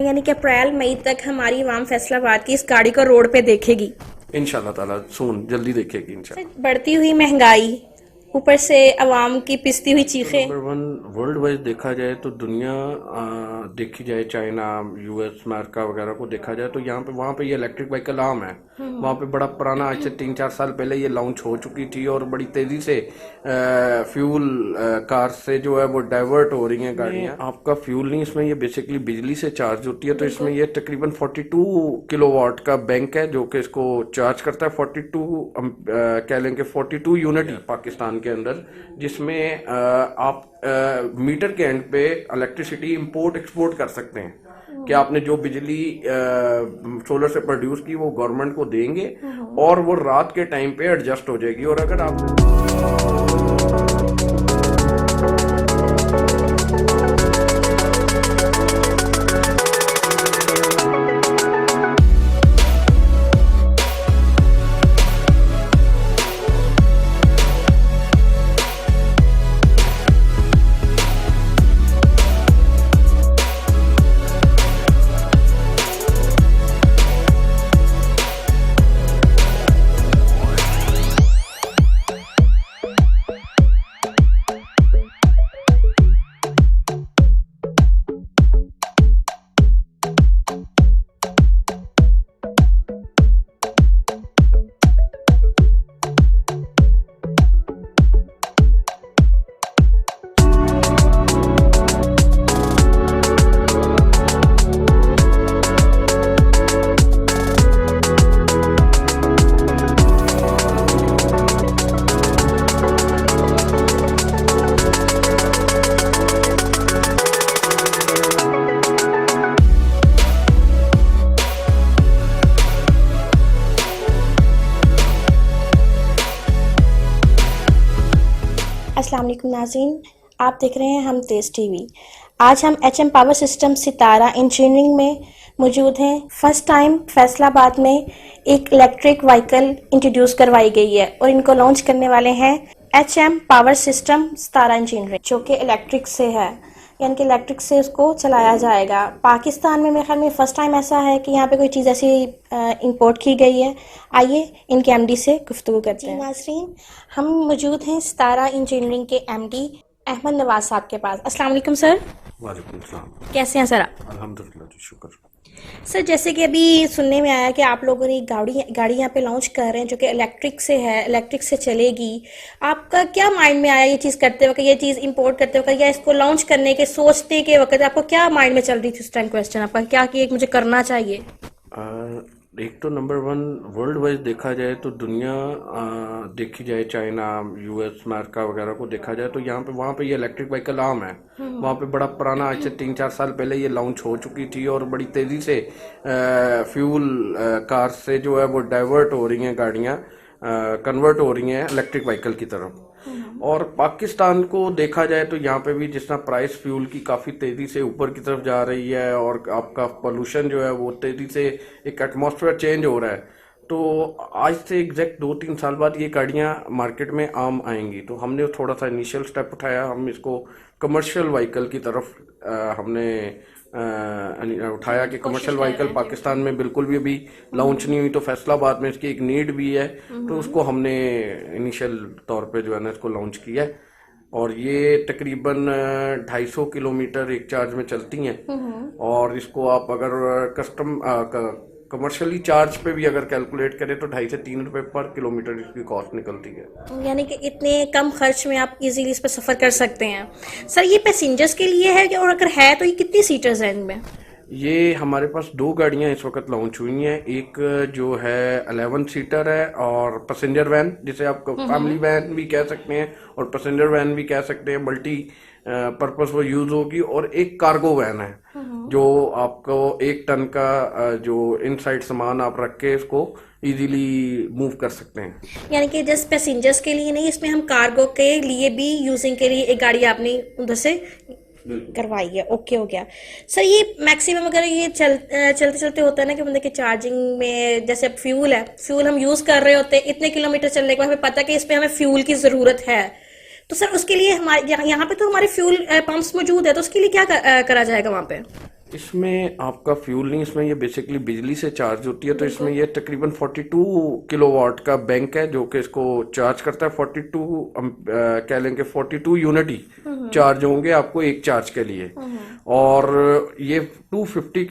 यानी कि अप्रैल मई तक हमारी आवाम फैसलाबाद की इस गाड़ी को रोड पे देखेगी। इंशाल्लाह ताला सून जल्दी देखेगी इंशाल्लाह। बढ़ती हुई महंगाई, ऊपर से अवाम की पिसती हुई तो चीखें। नंबर वन वर्ल्ड वाइज देखा जाए तो दुनिया देखी जाए, चाइना, यूएस, अमेरिका वगैरह को देखा जाए तो यहाँ पे वहाँ पे ये इलेक्ट्रिक व्हीकल आम है। वहाँ पे बड़ा पुराना, आज से 3-4 साल पहले ये लॉन्च हो चुकी थी और बड़ी तेजी से फ्यूल कार से जो है वो डाइवर्ट हो रही हैं गाड़ियाँ। आपका फ्यूल नहीं, इसमें ये बेसिकली बिजली से चार्ज होती है। तो इसमें ये तकरीबन 42 किलोवाट का बैंक है जो कि इसको चार्ज करता है। 42 कह लें कि 42 यूनिट पाकिस्तान के अंदर, जिसमें आप मीटर के एंड पे इलेक्ट्रिसिटी इंपोर्ट एक्सपोर्ट कर सकते हैं कि आपने जो बिजली सोलर से प्रोड्यूस की वो गवर्नमेंट को देंगे और वो रात के टाइम पे एडजस्ट हो जाएगी। और अगर आप अस्सलाम वालेकुम नाज़रीन, आप देख रहे हैं हम तेज़ टीवी। आज हम एचएम पावर सिस्टम सितारा इंजीनियरिंग में मौजूद हैं। फर्स्ट टाइम फैसलाबाद में एक इलेक्ट्रिक व्हीकल इंट्रोड्यूस करवाई गई है और इनको लॉन्च करने वाले हैं एचएम पावर सिस्टम सितारा इंजीनियरिंग, जो कि इलेक्ट्रिक से है, यानी कि इलेक्ट्रिक से उसको चलाया जाएगा। पाकिस्तान में मेरे ख्याल में फर्स्ट टाइम ऐसा है कि यहाँ पे कोई चीज़ ऐसी इंपोर्ट की गई है। आइए इनके एमडी से गुफ्तगू करते हैं। नाज़रीन, हम मौजूद हैं सितारा इंजीनियरिंग के एमडी अहमद नवाज साहब के पास। अस्सलाम वालेकुम सर। वालेकुम सलाम। कैसे हैं सर आप? अल्हम्दुलिल्लाह जी, शुक्र। सर, जैसे कि अभी सुनने में आया कि आप लोगों ने गाड़ी यहाँ पे लॉन्च कर रहे हैं जो कि इलेक्ट्रिक से है, इलेक्ट्रिक से चलेगी। आपका क्या माइंड में आया ये चीज़ करते वक्त, ये चीज़ इंपोर्ट करते वक्त, या इसको लॉन्च करने के सोचते के वक्त आपको क्या माइंड में चल रही थी उस टाइम? क्वेश्चन आपका क्या कि एक मुझे करना चाहिए? एक तो नंबर वन वर्ल्ड वाइज देखा जाए तो दुनिया देखी जाए, चाइना, यूएस, अमेरिका वगैरह को देखा जाए तो यहाँ पे वहाँ पे ये इलेक्ट्रिक व्हीकल आम है। वहाँ पे बड़ा पुराना, आज से 3-4 साल पहले ये लॉन्च हो चुकी थी और बड़ी तेज़ी से फ्यूल कार से जो है वो डाइवर्ट हो रही हैं गाड़ियाँ, कन्वर्ट हो रही हैं इलेक्ट्रिक व्हीकल की तरफ। और पाकिस्तान को देखा जाए तो यहाँ पे भी जिस तरह प्राइस फ्यूल की काफ़ी तेज़ी से ऊपर की तरफ जा रही है और आपका पोल्यूशन जो है वो तेज़ी से, एक एटमॉस्फेयर चेंज हो रहा है। तो आज से एग्जैक्ट 2-3 साल बाद ये गाड़ियाँ मार्केट में आम आएंगी। तो हमने थोड़ा सा इनिशियल स्टेप उठाया, हम इसको कमर्शियल व्हीकल की तरफ हमने उठाया कि कमर्शियल व्हीकल पाकिस्तान में बिल्कुल भी अभी लॉन्च नहीं हुई, तो फैसलाबाद में इसकी एक नीड भी है, तो उसको हमने इनिशियल तौर पे जो है ना इसको लॉन्च किया है। और ये तकरीबन 250 किलोमीटर एक चार्ज में चलती हैं। और इसको आप अगर कमर्शियली चार्ज पे भी अगर कैलकुलेट करें तो 2.5 से 3 रुपए पर किलोमीटर इसकी कॉस्ट निकलती है। यानी कि इतने कम खर्च में आप इजीली इस पर सफ़र कर सकते हैं। सर, ये पैसेंजर्स के लिए है और अगर है तो ये कितनी सीटर्स हैं इनमें? ये हमारे पास 2 गाड़ियां इस वक्त लॉन्च हुई हैं। एक जो है 11 सीटर है और पैसेंजर वैन, जिसे आप फैमिली वैन भी कह सकते हैं और पैसेंजर वैन भी कह सकते हैं, मल्टी पर्पस वो यूज होगी। और एक कार्गो वैन है जो आपको 1 टन का जो इनसाइड सामान आप रख के इसको इजीली मूव कर सकते हैं। यानी कि जस्ट पैसेंजर्स के लिए नहीं, इसमें हम कार्गो के लिए भी यूजिंग के लिए एक गाड़ी आपने उधर से करवाई है। ओके, हो गया सर। ये मैक्सिमम अगर ये चलते चलते होता है ना कि बंदे के चार्जिंग में, जैसे अब फ्यूल है, फ्यूल हम यूज कर रहे होते हैं, इतने किलोमीटर चलने के बाद हमें पता है कि इस पे हमें फ्यूल की जरूरत है, तो सर उसके लिए हमारे यहाँ पे तो हमारे फ्यूल पंप्स मौजूद है, तो उसके लिए क्या करा जाएगा वहाँ पे? इसमें आपका फ्यूल नहीं, इसमें ये बेसिकली बिजली से चार्ज होती है। तो इसमें ये तकरीबन 42 किलोवाट का बैंक है जो कि इसको चार्ज करता है। 42 कह लेंगे 42 यूनिट ही चार्ज होंगे आपको एक चार्ज के लिए। और ये 250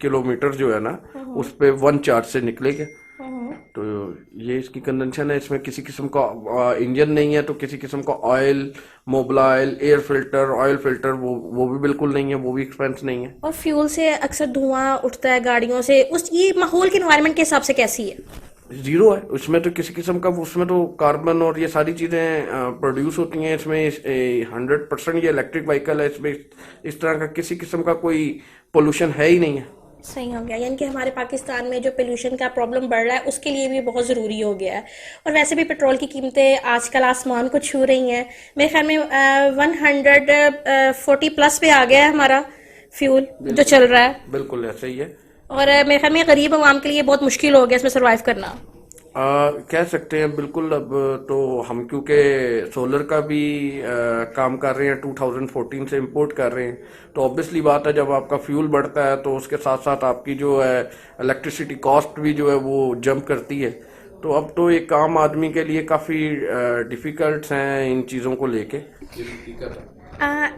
किलोमीटर जो है ना उस पे वन चार्ज से निकलेगा। तो ये इसकी कंडीशन है। इसमें किसी किस्म का इंजन नहीं है, तो किसी किस्म का oil, Mobil, air filter, oil filter वो भी बिल्कुल नहीं है, वो भी एक्सपेंस नहीं है। और फ्यूल से अक्सर धुआं उठता है गाड़ियों से, उस ये माहौल के एनवायरनमेंट के हिसाब से कैसी है? जीरो है उसमें। तो किसी किस्म का, उसमें तो कार्बन और ये सारी चीजें प्रोड्यूस होती हैं। इसमें 100% ये इलेक्ट्रिक व्हीकल है। इसमें इस तरह का किसी किस्म का कोई पोल्यूशन है ही नहीं है। सही हो गया, यानी कि हमारे पाकिस्तान में जो पोल्यूशन का प्रॉब्लम बढ़ रहा है उसके लिए भी बहुत ज़रूरी हो गया है। और वैसे भी पेट्रोल की कीमतें आजकल आसमान को छू रही हैं। मेरे ख्याल में 140 प्लस पे आ गया है हमारा फ्यूल जो चल रहा है। बिल्कुल ऐसा ही है। और मेरे ख्याल में गरीब आवाम के लिए बहुत मुश्किल हो गया इसमें सर्वाइव करना। कह सकते हैं बिल्कुल। अब तो हम क्योंकि सोलर का भी काम कर रहे हैं, 2014 से इंपोर्ट कर रहे हैं, तो ऑब्वियसली बात है जब आपका फ्यूल बढ़ता है तो उसके साथ साथ आपकी जो है इलेक्ट्रिसिटी कॉस्ट भी जो है वो जंप करती है। तो अब तो एक आम आदमी के लिए काफ़ी डिफ़िकल्ट्स हैं इन चीज़ों को लेके।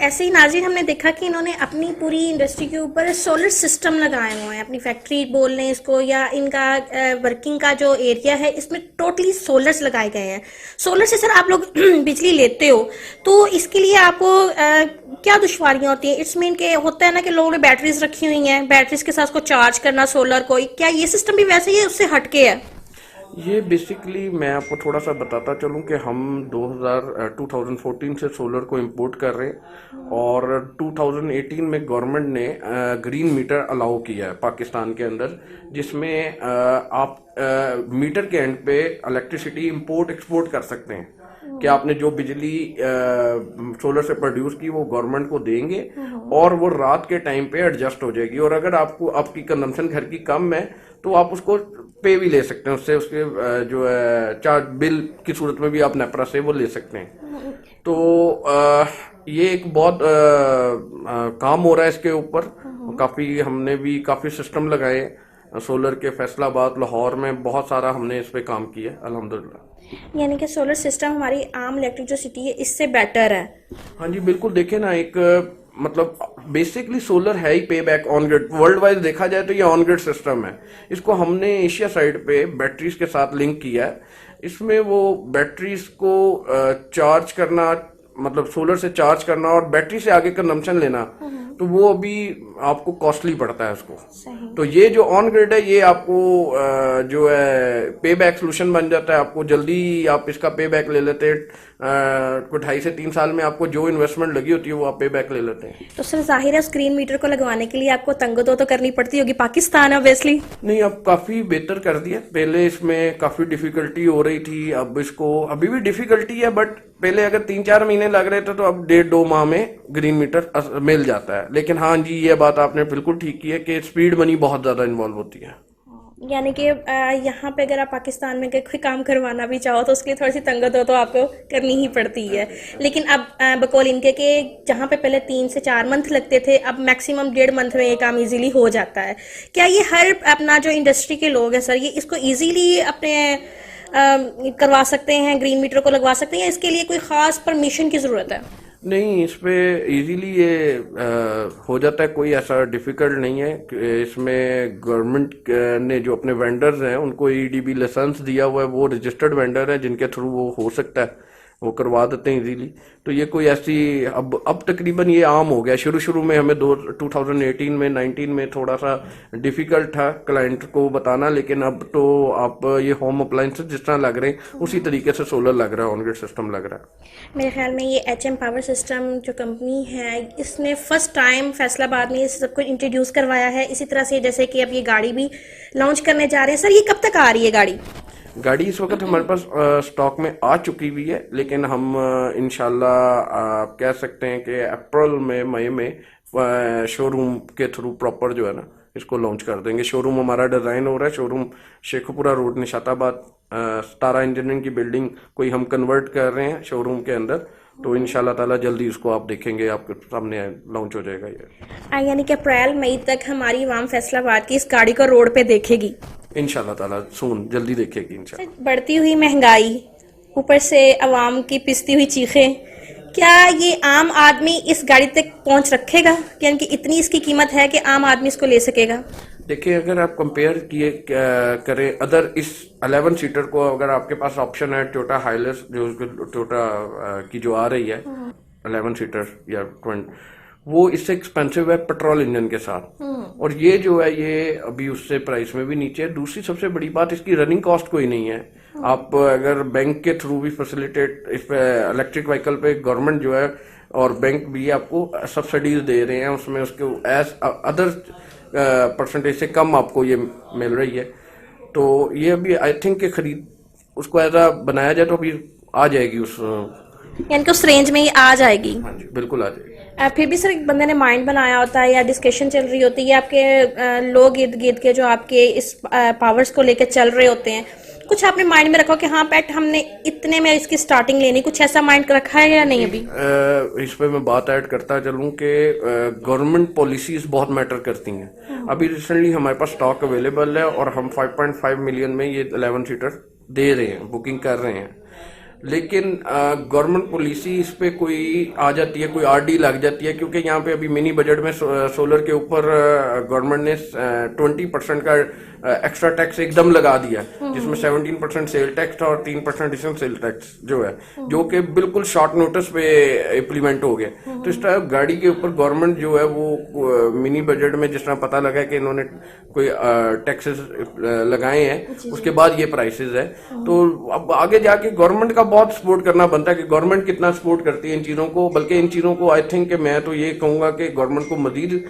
ऐसे ही नाज़रीन, हमने देखा कि इन्होंने अपनी पूरी इंडस्ट्री के ऊपर सोलर सिस्टम लगाए हुए हैं। अपनी फैक्ट्री बोल लें इसको, या इनका वर्किंग का जो एरिया है इसमें टोटली सोलर्स लगाए गए हैं। सोलर से सर आप लोग बिजली लेते हो, तो इसके लिए आपको क्या दुश्वारियां होती हैं? इट्स मीन के होता है ना कि लोगों ने बैटरीज रखी हुई हैं, बैटरीज के साथ उसको चार्ज करना सोलर को, क्या ये सिस्टम भी वैसे ही है, उससे हटके है? ये बेसिकली मैं आपको थोड़ा सा बताता चलूं कि हम 2014 से सोलर को इंपोर्ट कर रहे हैं। और 2018 में गवर्नमेंट ने ग्रीन मीटर अलाउ किया है पाकिस्तान के अंदर, जिसमें आप मीटर के एंड पे इलेक्ट्रिसिटी इंपोर्ट एक्सपोर्ट कर सकते हैं कि आपने जो बिजली सोलर से प्रोड्यूस की वो गवर्नमेंट को देंगे और वो रात के टाइम पे एडजस्ट हो जाएगी। और अगर आपको आपकी कंजम्पशन घर की कम है तो आप उसको पे भी ले सकते हैं, उससे उसके जो है चार्ज बिल की सूरत में भी आप नेपरा से वो ले सकते हैं। तो ये एक बहुत काम हो रहा है इसके ऊपर। काफ़ी हमने भी काफ़ी सिस्टम लगाए सोलर के, फैसलाबाद, लाहौर में बहुत सारा हमने इस पे काम किया अल्हम्दुलिल्लाह। यानी कि सोलर सिस्टम हमारी आम इलेक्ट्रिक जो सिटी है इससे बेटर है। हाँ जी बिल्कुल। देखे ना, एक मतलब बेसिकली सोलर है ही पे back on grid. World wise देखा जाए तो ये ऑन ग्रिड सिस्टम है। इसको हमने एशिया साइड पे बैटरीज के साथ लिंक किया है। इसमें वो बैटरीज को चार्ज करना, मतलब सोलर से चार्ज करना और बैटरी से आगे कंजम्पशन लेना, तो वो अभी आपको कॉस्टली पड़ता है उसको। तो ये जो ऑन ग्रिड है ये आपको जो है पे बैक सोल्यूशन बन जाता है। आपको जल्दी आप इसका पे बैक ले लेते हैं। 2.5 से 3 साल में आपको जो इन्वेस्टमेंट लगी होती है वो आप पे बैक ले लेते हैं। तो सर जाहिर है स्क्रीन मीटर को लगवाने के लिए आपको तंगो तो करनी पड़ती होगी, पाकिस्तान ऑब्वियसली। नहीं, अब काफी बेहतर कर दिया। पहले इसमें काफी डिफिकल्टी हो रही थी, अब इसको अभी भी डिफिकल्टी है, बट पहले अगर 3-4 महीने लग रहे थे तो अब 1.5-2 माह में ग्रीन मीटर मिल जाता है। लेकिन हाँ जी, ये बात आपने बिल्कुल ठीक की है कि स्पीड मनी बहुत ज्यादा इन्वॉल्व होती है। यानी कि यहाँ पे अगर आप पाकिस्तान में कोई काम करवाना भी चाहो तो उसके लिए थोड़ी सी तंगत हो तो आपको करनी ही पड़ती है। लेकिन अब बकौल इनके के जहाँ पे पहले 3 से 4 मंथ लगते थे, अब मैक्सिमम 1.5 मंथ में ये काम इजीली हो जाता है। क्या ये हर अपना जो इंडस्ट्री के लोग हैं सर, ये इसको इजीली अपने करवा सकते हैं, ग्रीन मीटर को लगवा सकते हैं, या इसके लिए कोई ख़ास परमिशन की ज़रूरत है? नहीं, इस पे इजीली ये हो जाता है, कोई ऐसा डिफिकल्ट नहीं है। इसमें गवर्नमेंट ने जो अपने वेंडर्स हैं उनको ईडीबी लाइसेंस दिया हुआ है, वो रजिस्टर्ड वेंडर है जिनके थ्रू वो हो सकता है, वो करवा देते हैं इजीली। तो ये कोई ऐसी अब तकरीबन ये आम हो गया। शुरू में हमें 2018 में 19 में थोड़ा सा डिफिकल्ट था क्लाइंट को बताना, लेकिन अब तो आप ये होम अप्लायंसेस जिस तरह लग रहे हैं उसी तरीके से सोलर लग रहा है, ऑन ग्रिड सिस्टम लग रहा है। मेरे ख्याल में ये एचएम पावर सिस्टम जो कंपनी है इसने फर्स्ट टाइम फैसलाबाद में इस सबको इंट्रोड्यूस करवाया है। इसी तरह से जैसे कि अब ये गाड़ी भी लॉन्च करने जा रहे हैं। सर ये कब तक आ रही है गाड़ी इस वक्त हमारे पास स्टॉक में आ चुकी हुई है, लेकिन हम इंशाल्लाह कह सकते हैं कि अप्रैल में मई में शोरूम के थ्रू प्रॉपर जो है ना इसको लॉन्च कर देंगे। शोरूम हमारा डिज़ाइन हो रहा है। Showroom Sheikhupura road Nishatabad, 17 engineering की बिल्डिंग कोई हम कन्वर्ट कर रहे हैं शोरूम के अंदर, तो इंशाल्लाह ताला जल्दी इसको आप देखेंगे, आपके सामने लॉन्च हो जाएगा ये। यानी कि अप्रैल मई तक हमारी आवाम फैसलाबाद की इस गाड़ी को रोड पे देखेगी इंशाल्लाह ताला सून जल्दी देखेगी इंशाल्लाह। बढ़ती हुई महंगाई, ऊपर से अवाम की पिसती हुई चीखें, क्या ये आम आदमी इस गाड़ी तक पहुंच रखेगा? यानी कि इतनी इसकी कीमत है कि आम आदमी इसको ले सकेगा? देखिए, अगर आप कंपेयर किए करें अदर इस 11 सीटर को, अगर आपके पास ऑप्शन है टोयोटा हाइलस जो टोयोटा की जो आ रही है 11 सीटर या 20, वो इससे एक्सपेंसिव है पेट्रोल इंजन के साथ, और ये जो है ये अभी उससे प्राइस में भी नीचे है। दूसरी सबसे बड़ी बात, इसकी रनिंग कॉस्ट कोई नहीं है। आप अगर बैंक के थ्रू भी फैसिलिटेट इस पे इलेक्ट्रिक व्हीकल पे गवर्नमेंट जो है और बैंक भी आपको सब्सिडीज दे रहे हैं, उसमें उसके एज अदर परसेंटेज से कम आपको ये मिल रही है। तो ये अभी आई थिंक कि खरीद उसको ऐसा बनाया जाए तो अभी आ जाएगी उस, यानी कि उस रेंज में ही आ जाएगी। हाँ जी बिल्कुल आ जाएगी। फिर भी सर एक बंदे ने माइंड बनाया होता है या डिस्कशन चल रही होती है, आपके लोग इर्द गिर्द के जो आपके इस पावर्स को लेकर चल रहे होते हैं, कुछ आपने माइंड में रखा कि हाँ पेट हमने इतने में इसकी स्टार्टिंग लेनी, कुछ ऐसा माइंड रखा है या नहीं? अभी इस पे मैं बात ऐड करता चलूं कि गवर्नमेंट पॉलिसीज बहुत मैटर करती हैं। अभी रिसेंटली हमारे पास स्टॉक अवेलेबल है और हम 5.5 मिलियन में ये 11 सीटर दे रहे हैं, बुकिंग कर रहे हैं। लेकिन गवर्नमेंट पॉलिसी इस पे कोई आ जाती है, कोई आरडी लग जाती है, क्योंकि यहाँ पे अभी मिनी बजट में सोलर के ऊपर गवर्नमेंट ने 20% का एक्स्ट्रा टैक्स एकदम लगा दिया, जिसमें 17% सेल टैक्स और 3% एडिशनल सेल टैक्स जो है, जो कि बिल्कुल शॉर्ट नोटिस पे इम्प्लीमेंट हो गया। तो इस तरह गाड़ी के ऊपर गवर्नमेंट जो है वो मिनी बजट में जिस तरह पता लगा कि इन्होंने कोई टैक्सेस लगाए हैं, उसके बाद ये प्राइसेस है। तो अब आगे जाके गवर्नमेंट का बहुत सपोर्ट करना बनता है कि गवर्नमेंट कितना सपोर्ट करती है इन चीज़ों को। बल्कि इन चीज़ों को आई थिंक कि मैं तो ये कहूँगा कि गवर्नमेंट को मजीद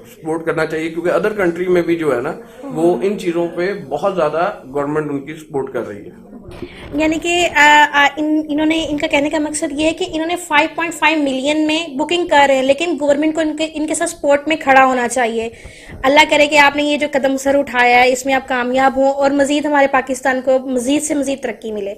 सपोर्ट करना चाहिए, क्योंकि अदर कंट्री में भी जो है ना वो इन चीज़ों पे बहुत ज़्यादा गवर्नमेंट उनकी सपोर्ट कर रही है। यानी कि इन्होंने, इनका कहने का मकसद ये है कि इन्होंने 5.5 मिलियन में बुकिंग कर रहे हैं, लेकिन गवर्नमेंट को इनके साथ सपोर्ट में खड़ा होना चाहिए। अल्लाह करे कि आपने ये जो कदम सर उठाया है इसमें आप कामयाब हों और मजीद हमारे पाकिस्तान को मजीद से मजीद तरक्की मिले।